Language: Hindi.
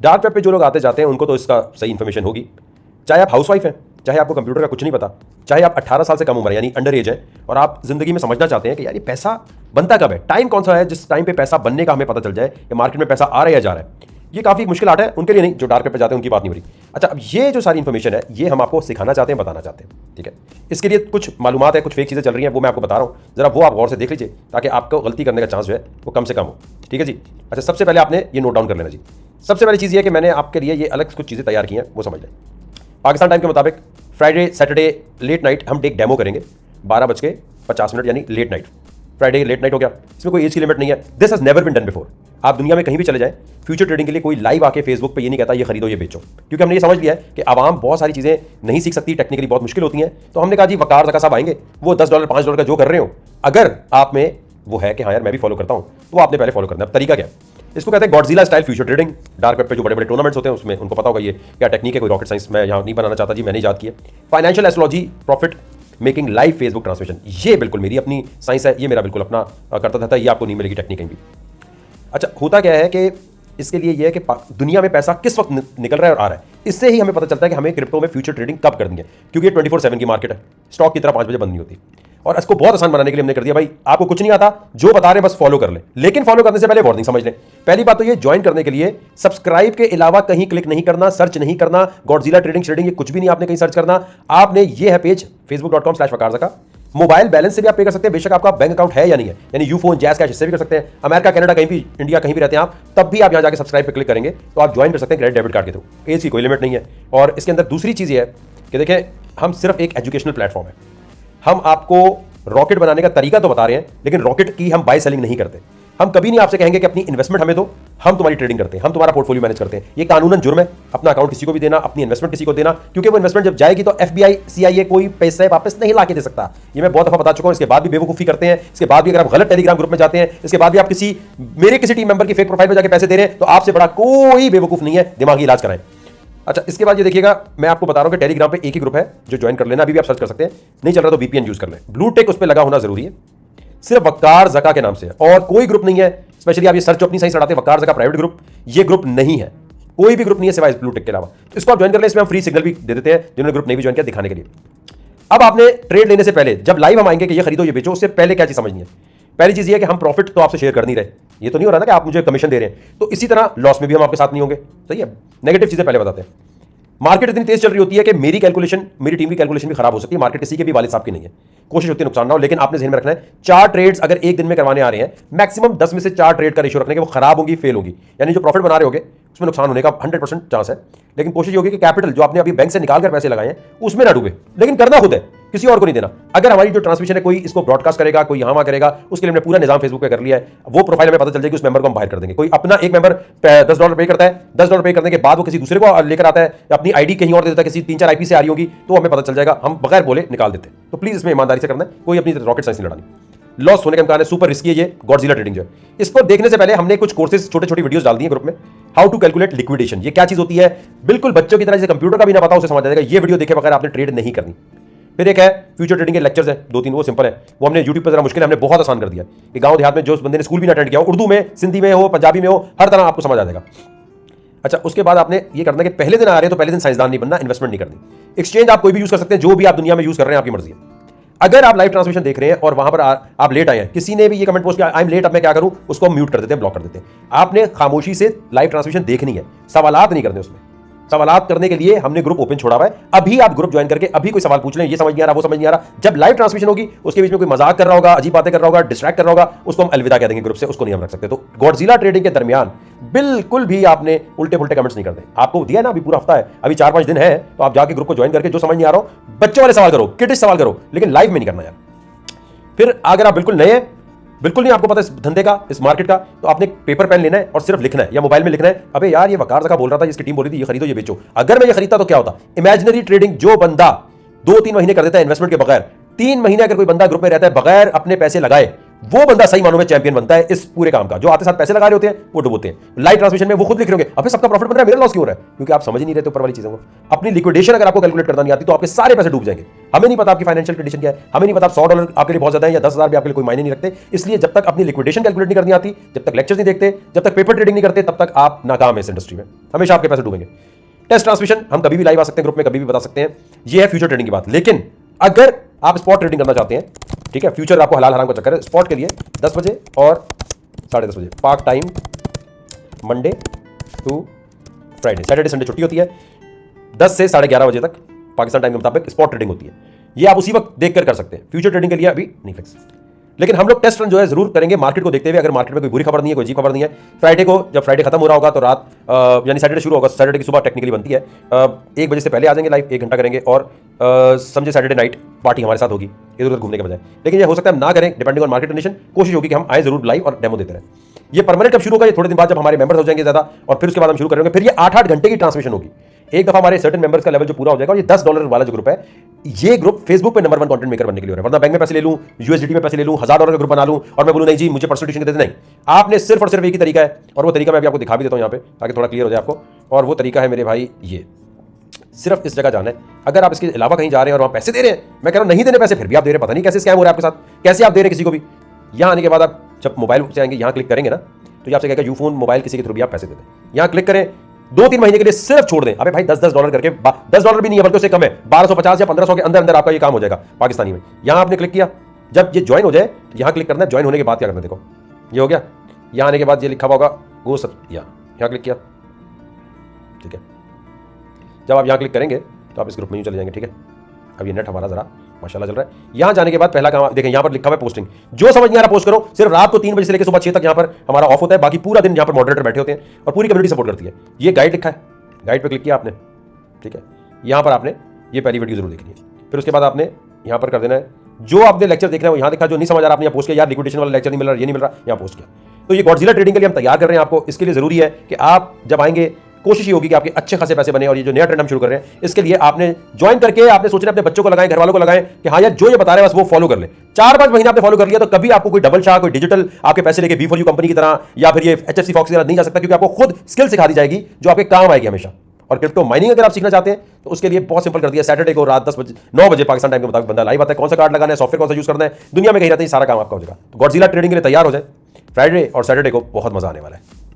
डार्क वेब पे जो लोग आते जाते हैं उनको तो इसका सही इन्फॉर्मेशन होगी। चाहे आप हाउसवाइफ हैं, चाहे आपको कंप्यूटर का कुछ नहीं पता, चाहे आप 18 साल से कम उम्र यानी अंडर एज है और आप जिंदगी में समझना चाहते हैं कि यार ये पैसा बनता कब है, टाइम कौन सा है जिस टाइम पे पैसा बनने का हमें पता चल जाए या मार्केट में पैसा आ रहा है या जा रहा है। ये काफ़ी मुश्किल आर्ट है, उनके लिए नहीं, जो डार्क वेब पे जाते हैं उनकी बात नहीं हो रही। अच्छा, अब ये जो सारी इन्फॉर्मेशन है ये हम आपको सिखाना चाहते हैं, बताना चाहते हैं, ठीक है। इसके लिए कुछ मालूमात है, कुछ फेक चीज़ें चल रही हैं, वो मैं आपको बता रहा हूँ, जरा वो आप गौर से देख लीजिए ताकि आपको गलती करने का चांस जो है वो कम से कम हो, ठीक है जी। अच्छा, सबसे पहले आपने ये नोट डाउन कर लेना जी। सबसे पहली चीज़ ये है कि मैंने आपके लिए ये अलग कुछ चीज़ें तैयार की हैं, वो समझ लें। पाकिस्तान टाइम के मुताबिक फ्राइडे सैटरडे लेट नाइट हम एक डेमो करेंगे 12:50 यानी late night. Friday late night हो गया, इसमें कोई एज की लिमिट नहीं है। This has never been done before. आप दुनिया में कहीं भी चले जाएं, फ्यूचर ट्रेडिंग के लिए कोई लाइव आके फेसबुक पे ये नहीं कहता ये खरीदो ये बेचो, क्योंकि हमने ये समझ लिया है कि आवाम बहुत सारी चीज़ें नहीं सीख सकती, टेक्निकली बहुत मुश्किल होती हैं। तो हमने कहा जी वकार ज़का साहब आएंगे, वो $10 $5 का जो कर रहे हो, अगर आप में वो है कि हाँ यार मैं भी फॉलो करता हूँ, तो आपने पहले फॉलो करना है। तरीका क्या है? इसको कहते हैं Godzilla style future trading. Dark web पे जो बड़े बड़े टूर्नामेंट्स होते हैं उसमें उनको पता होगा ये क्या टेक्निक है, कोई रॉकेट साइंस मैं यहाँ नहीं बनाना चाहता जी, मैंने ईजाद की है। Financial astrology, profit making live Facebook transmission, ये बिल्कुल मेरी अपनी साइंस है, ये मेरा बिल्कुल अपना करता रहता है, ये आपको नहीं मिलेगी टेक्निक कहीं भी। अच्छा, होता क्या है कि इसके लिए ये है कि दुनिया में पैसा किस वक्त निकल रहा है और आ रहा है, इससे ही हमें पता चलता है कि हमें क्रिप्टो में फ्यूचर ट्रेडिंग कब करनी है, क्योंकि ये 24/7 की मार्केट है, स्टॉक की तरह 5 बजे बंद नहीं होती। और इसको बहुत आसान बनाने के लिए हमने कर दिया भाई आपको कुछ नहीं आता, जो बता रहे हैं बस फॉलो कर ले, लेकिन फॉलो करने से पहले वार्निंग समझ लें। पहली बात तो ये, ज्वाइन करने के लिए सब्सक्राइब के अलावा कहीं क्लिक नहीं करना, सर्च नहीं करना, गॉडजिला ट्रेडिंग श्रेडिंग ये कुछ भी नहीं आपने कहीं सर्च करना। आपने ये है पेज facebook.com/वकारज़का। मोबाइल बैलेंस से भी आप पे कर सकते हैं, बेशक आपका बैंक अकाउंट है या नहीं है, यानी यूफोन जैस कैश इससे भी कर सकते हैं। अमेरिका कनाडा कहीं भी, इंडिया कहीं भी रहते हैं आप, तब भी आप यहां जाकर सब्सक्राइब पे क्लिक करेंगे तो आप ज्वाइन कर सकते हैं क्रेडिट डेबिट कार्ड के थ्रू। एज की कोई लिमिट नहीं है। और इसके अंदर दूसरी चीज़ ये है कि देखें, हम सिर्फ एक एजुकेशनल प्लेटफॉर्म है, हम आपको रॉकेट बनाने का तरीका तो बता रहे हैं, लेकिन रॉकेट की हम बाय सेलिंग नहीं करते। हम कभी नहीं आपसे कहेंगे कि अपनी इन्वेस्टमेंट हमें दो, हम तुम्हारी ट्रेडिंग करते हैं, हम तुम्हारा पोर्टफोलियो मैनेज करते हैं। ये कानूनन जुर्म है अपना अकाउंट किसी को भी देना, अपनी इन्वेस्टमेंट किसी को देना, क्योंकि वो इन्वेस्टमेंट जब जाएगी तो FBI CIA कोई पैसे वापस नहीं ला के दे सकता। ये मैं बहुत दफा बता चुका हूं। इसके बाद भी बेवकूफी करते हैं, इसके बाद भी अगर आप गलत टेलीग्राम ग्रुप में जाते हैं, इसके बाद भी आप मेरे किसी टीम मेंबर की फेक प्रोफाइल में जाकर पैसे दे रहे हैं, तो आपसे बड़ा कोई बेवकूफ नहीं है, दिमागी इलाज कराएं। अच्छा, इसके बाद ये देखिएगा, मैं आपको बता रहा हूं कि टेलीग्राम पे एक ही ग्रुप है जो ज्वाइन कर लेना, अभी भी आप सर्च कर सकते हैं, नहीं चल रहा तो VPN यूज कर लें। ब्लू टिक उस पर लगा होना जरूरी है, सिर्फ वकार ज़का के नाम से है और कोई ग्रुप नहीं है। स्पेशली आप ये सर्च अपनी सही चढ़ाते हैं वकार ज़का प्राइवेट ग्रुप, ये ग्रुप नहीं है, कोई भी ग्रुप नहीं है सिवाय ब्लू टिक के अलावा। इसको आप ज्वाइन कर लें, इसमें हम फ्री सिग्नल भी दे देते हैं जिन्होंने ग्रुप नहीं भी ज्वाइन किया, दिखाने के लिए। अब आपने ट्रेड लेने से पहले, जब लाइव हम आएंगे कि ये खरीदो ये बेचो, उससे पहले क्या चीज समझनी है? पहली चीज ये है कि हम प्रॉफिट तो आपसे शेयर कर नहीं रहे, ये तो नहीं हो रहा ना कि आप मुझे कमीशन दे रहे हैं, तो इसी तरह लॉस में भी हम आपके साथ नहीं होंगे, सही है। नेगेटिव चीजें पहले बताते हैं। मार्केट इतनी तेज चल रही होती है कि मेरी कैलकुलेशन, मेरी टीम की कैलकुलेशन भी खराब हो सकती है, मार्केट किसी के भी वालिद साहब की नहीं है। कोशिश होती है नुकसान ना हो, लेकिन आपने ध्यान में रखना है 4 ट्रेड्स अगर एक दिन में करवाने आ रहे हैं, मैक्सिमम 10 में से 4 ट्रेड का रेशियो रखने के, वो खराब होगी, फेल होगी, यानी जो प्रॉफिट बना रहे होगे उसमें नुकसान होने का 100% चांस है। लेकिन कोशिश होगी कि कैपिटल जो आपने अभी बैंक से निकाल कर पैसे लगाए हैं उसमें ना डूबे, लेकिन करना खुद है, किसी और को नहीं देना। अगर हमारी जो ट्रांसमिशन है कोई इसको ब्रॉडकास्ट करेगा, कोई यहाँ करेगा, उसके लिए हमने पूरा निजाम फेसबुक पे कर लिया है, वो प्रोफाइल हमें पता चल जाएगी, उस मेंबर को हम बाहर कर देंगे। कोई अपना एक मेंबर $10 पे करता है, $10 पे करने के बाद वो किसी दूसरे को लेकर आता है, अपनी आईडी कहीं और दे देता है, किसी 3-4 IP से आ रही होगी, तो हमें पता चल जाएगा, हम बगैर बोले निकाल देते हैं। तो प्लीज इसमें ईमानदारी से करना है, कोई अपनी रॉकेट साइंस नहीं लड़ानी। लॉस होने का इम्कान है, सुपर रिस्की है ये गॉडजिला ट्रेडिंग जो है। इसको देखने से पहले हमने कुछ कोर्सेज, छोटे छोटे वीडियोस डाल दिए ग्रुप में। हाउ टू कैलकुलेट लिक्विडेशन, ये क्या चीज होती है, बिल्कुल बच्चों की तरह, जैसे कंप्यूटर का भी ना पता उसे समझ जाएगा। ये वीडियो देखे बगैर आपने ट्रेड नहीं करनी। फिर एक है फ्यूचर ट्रेडिंग के लेक्चर्स है 2-3, वो सिंपल है, वो हमने यूट्यूब पर जरा मुश्किल है, हमने बहुत आसान कर दिया कि गांव देहात में जो बंदे ने स्कूल भी ना अटेंड किया हो, उर्दू में, सिंधी में हो, पंजाबी में हो, हर तरह आपको समझ आ जाएगा। अच्छा, उसके बाद आपने ये करना कि पहले दिन आ रहे हैं तो पहले दिन साइंसदान नहीं बनना, इन्वेस्टमेंट नहीं करनी। एक्सचेंज आप कोई भी यूज कर सकते हैं, जो भी आप दुनिया में यूज कर रहे हैं आपकी मर्जी है। अगर आप लाइव ट्रांसमिशन देख रहे हैं और वहां पर आप लेट आए हैं, किसी ने भी ये कमेंट पोस्ट किया आई एम लेट, अब मैं क्या करूं, उसको हम म्यूट कर देते हैं, ब्लॉक कर देते हैं। आपने खामोशी से लाइव ट्रांसमिशन देखनी है, सवालात नहीं करने। उसमें सवालात करने के लिए हमने ग्रुप ओपन छोड़ा हुआ है, अभी आप ग्रुप ज्वाइन करके अभी कोई सवाल पूछ लें, ये समझ नहीं आ रहा, वो समझ नहीं आ रहा। जब लाइव ट्रांसमिशन होगी उसके बीच में कोई मजाक कर रहा होगा, अजीब बातें कर रहा होगा, डिस्ट्रैक्ट कर रहा होगा, उसको हम अलविदा कह देंगे ग्रुप से, उसको नहीं हम रख सकते। तो गॉडजिला ट्रेडिंग के दरमियान बिल्कुल भी आपने उल्टे पुल्टे कमेंट्स नहीं करते। आपको दिया ना अभी पूरा हफ्ता है, अभी 4-5 दिन है, तो आप जाके ग्रुप को ज्वाइन करके जो समझ नहीं आ रहा हो, बच्चों वाले सवाल करो, किडिश सवाल करो, लेकिन लाइव में नहीं करना यार। फिर अगर आप बिल्कुल नए हैं, बिल्कुल नहीं आपको पता इस धंधे का, इस मार्केट का, तो आपने पेपर पेन लेना है और सिर्फ लिखना है या मोबाइल में लिखना है, अबे यार ये वकार ज़का बोल रहा था, इसकी टीम बोल रही थी ये खरीदो ये बेचो, अगर मैं ये खरीदता तो क्या होता। इमेजिनरी ट्रेडिंग जो बंदा 2-3 महीने कर देता है इन्वेस्टमेंट के बगैर, 3 महीने अगर कोई बंदा ग्रुप में रहता है बगैर अपने पैसे लगाए, वो बंदा सही मानों में चैंपियन बनता है इस पूरे काम का। जो आते साथ पैसे लगा रहे होते हैं वो डुबोते हैं। लाइव ट्रांसमिशन में वो खुद लिख रहे होंगे, अबे सबका प्रॉफिट बन रहा है, मेरा लॉस क्यों हो रहा है? क्योंकि आप समझ ही नहीं रहे ऊपर वाली चीजों को। अपनी लिक्विडेशन अगर आपको कैलकुलेट करना नहीं आती तो आपके सारे पैसे डूब जाएंगे। हमें नहीं पता आपकी फाइनेंशियल कंडीशन क्या है, हमें नहीं पता $100 आपके लिए बहुत ज्यादा है या 10,000 भी आपके लिए कोई मायने नहीं रखते। इसलिए जब तक अपनी लिक्विडेशन कैलकुलेट नहीं करनी आती, जब तक लेक्चर्स नहीं देखते, जब तक पेपर ट्रेडिंग नहीं करते, तब तक आप नाकाम है इस इंडस्ट्री में। हमेशा आपके पैसे डूबेंगे। टेस्ट ट्रांसमिशन हम कभी भी लाइव आ सकते हैं, ग्रुप में कभी भी बता सकते हैं। ये है फ्यूचर ट्रेडिंग की बात। लेकिन अगर आप स्पॉट ट्रेडिंग करना चाहते हैं, ठीक है, फ्यूचर आपको हलाल हराम का चक्कर है, स्पॉट के लिए 10 बजे और 10:30 बजे Pak time, Monday to Friday, Saturday Sunday छुट्टी होती है, 10 से 11:30 बजे तक पाकिस्तान टाइम के मुताबिक स्पॉट ट्रेडिंग होती है। ये आप उसी वक्त देख कर सकते हैं। फ्यूचर ट्रेडिंग के लिए अभी नहीं फिक्स, लेकिन हम लोग टेस्ट रन जो है जरूर करेंगे मार्केट को देखते हुए। अगर मार्केट में कोई बुरी खबर नहीं है, कोई अजीब खबर नहीं है, फ्राइडे को जब फ्राइडे खत्म हो रहा होगा तो रात यानी सैटरडे शुरू होगा, सैटरडे की सुबह टेक्निकली बनती है, 1 बजे से पहले आ जाएंगे लाइव, 1 घंटा करेंगे और समझे सैटरडे नाइट पार्टी हमारे साथ होगी इधर उधर घूमने के बजाय। लेकिन ये हो सकता है हम ना करें, डिपेंडिंग ऑन मार्केट कंडीशन। कोशिश होगी कि हम आए जरूर लाइव और डेमो देते रहें। ये परमानेंट कब शुरू होगा? ये थोड़े दिन बाद जब हमारे मेंबर्स हो जाएंगे ज्यादा, और फिर उसके बाद हम शुरू करेंगे। फिर ये 8-8 घंटे की ट्रांसमिशन होगी। एक दफा हमारे सर्टेन मेंबर्स का लेवल जो पूरा हो जाएगा, और ये $10 वाला जो ग्रुप है, ये ग्रुप फेसबुक पे नंबर 1 कंटेंट मेकर बनने के लिए हो रहा है। वरना बैंक में पैसे ले लूं, यूएसडीटी में पैसे ले लूं, $1000 का ग्रुप बना लूं और मैं बोलूं नहीं जी मुझे पर्सनल ट्यूशन दे दे, नहीं। आपने सिर्फ और सिर्फ एक ही तरीका है, और वो तरीका मैं भी आपको दिखा भी देता हूं यहां पे ताकि थोड़ा क्लियर हो जाए आपको। और वो तरीका है मेरे भाई, ये सिर्फ इस जगह जाना है। अगर आप इसके अलावा कहीं जा रहे हैं और वहां पैसे दे रहे हैं, मैं कह रहा हूं नहीं देने पैसे, फिर भी आप दे रहे हैं, पता नहीं कैसे स्कैम हो रहा है आपके साथ, कैसे आप दे रहे हैं किसी को भी। यहां आने के बाद आप जब मोबाइल से आएंगे, यहां क्लिक करेंगे ना, तो ये आपसे कहेगा यूफोन मोबाइल किसी के थ्रू भी आप पैसे दे दें। यहां क्लिक करें, 2-3 महीने के लिए सिर्फ छोड़ दें। अबे भाई $10 करके, $10 भी नहीं है बल्कि उससे कम है, 1250 या 1500 के अंदर अंदर आपका ये काम हो जाएगा पाकिस्तानी में। यहां आपने क्लिक किया, जब ये ज्वाइन हो जाए यहां क्लिक करना है, ज्वाइन होने के बाद क्या करना है, देखो ये हो गया। यहां आने के बाद ये लिखा हुआ होगा गो सब, यहां क्लिक किया, ठीक है। जब आप यहां क्लिक करेंगे तो आप इस ग्रुप में चले जाएंगे, ठीक है। अब ये नेट हमारा जरा माशाल्लाह चल रहा है। यहां जाने के बाद पहला काम देखें, यहां पर लिखा हुआ है पोस्टिंग। जो समझ नहीं आ रहा पोस्ट करो। सिर्फ रात को 3 बजे से लेकर सुबह 6 तक यहां पर हमारा ऑफ होता है, बाकी पूरा दिन यहां पर मॉडरेटर बैठे होते हैं और पूरी कम्युनिटी सपोर्ट करती है। ये गाइड लिखा है, गाइड पे क्लिक किया आपने, ठीक है। यहां पर आपने ये पहली वीडियो जरूर देखनी है। फिर उसके बाद आपने यहां पर कर देना है जो आपने लेक्चर देखना है वो यहां देखा। जो नहीं समझ आ रहा आपने यहाँ पोस्ट किया, यार लिक्विडेशन वाला लेक्चर नहीं मिल रहा, ये नहीं मिल रहा, यहां पोस्ट किया। तो ये गॉडजिला ट्रेडिंग के लिए हम तैयार कर रहे हैं आपको। इसके लिए जरूरी है कि आप जब आएंगे, कोशिश ये होगी कि आपके अच्छे खासे पैसे बने। और ये जो नया ट्रेंड हम शुरू कर रहे हैं, इसके लिए आपने ज्वाइन करके आपने सोचना अपने बच्चों को लगाएं, घर वालों को लगाएं कि हाँ यार जो ये बता रहे हैं बस वो फॉलो कर ले। 4-5 महीने आपने फॉलो कर लिया तो कभी आपको कोई डबल शाह, कोई डिजिटल आपके पैसे लेके B4U कंपनी की तरह या फिर ये HFC फॉक्स की तरह नहीं जा सकता, क्योंकि आपको खुद स्किल सिखा दी जाएगी जो आपके काम आएगी हमेशा। और क्रिप्टो माइनिंग अगर आप सीखना चाहते हैं तो उसके लिए बहुत सिंपल कर दिया। सैटरडे को रात 9 बजे पाकिस्तान टाइम के मुताबिक बंदा लाइव आता है। कौन सा कार्ड लगाना है, सॉफ्टवेयर कौन सा यूज करना है, दुनिया में कहीं रहते हैं, सारा काम आपका हो जाएगा। तो गॉडजिला ट्रेडिंग के लिए तैयार हो जाए। फ्राइडे और सैटरडे को बहुत मजा आने वाला है।